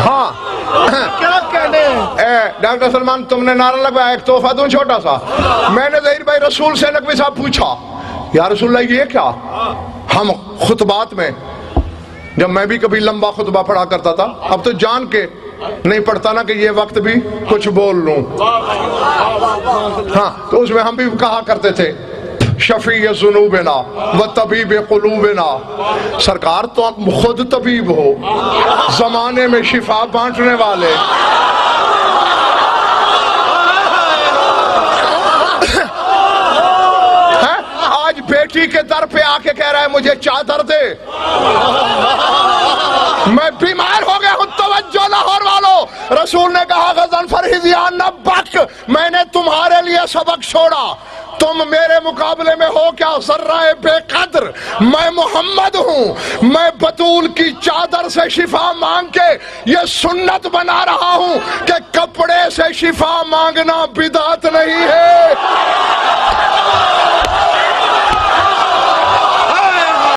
ہاں کیا کہنے ڈاکٹر سلمان تم نے نعرہ لگوایا ایک تحفہ دوں چھوٹا سا. میں نے ظہیر بھائی رسول سے نقوی صاحب پوچھا یا رسول اللہ یہ کیا؟ ہم خطبات میں جب میں بھی کبھی لمبا خطبہ پڑھا کرتا تھا, اب تو جان کے نہیں پڑھتا نا کہ یہ وقت بھی کچھ بول لوں. ہاں تو اس میں ہم بھی کہا کرتے تھے شفیع ذنوبنا و طبیب قلوبنا. سرکار تو آپ خود طبیب ہو, زمانے میں شفا بانٹنے والے. آج بیٹی کے در پہ آ کے کہہ رہا ہے مجھے چادر دے. میں بیمار ہو گیا ہوں. توجہ لاہور والو, رسول نے کہا غزن فرحیزیان نبک, میں نے تمہارے لیے سبق چھوڑا, تم میرے مقابلے میں ہو کیا ذرہ بے قدر. میں محمد ہوں, میں بطول کی چادر سے شفا مانگ کے یہ سنت بنا رہا ہوں کہ کپڑے سے شفا مانگنا بدعت نہیں ہے.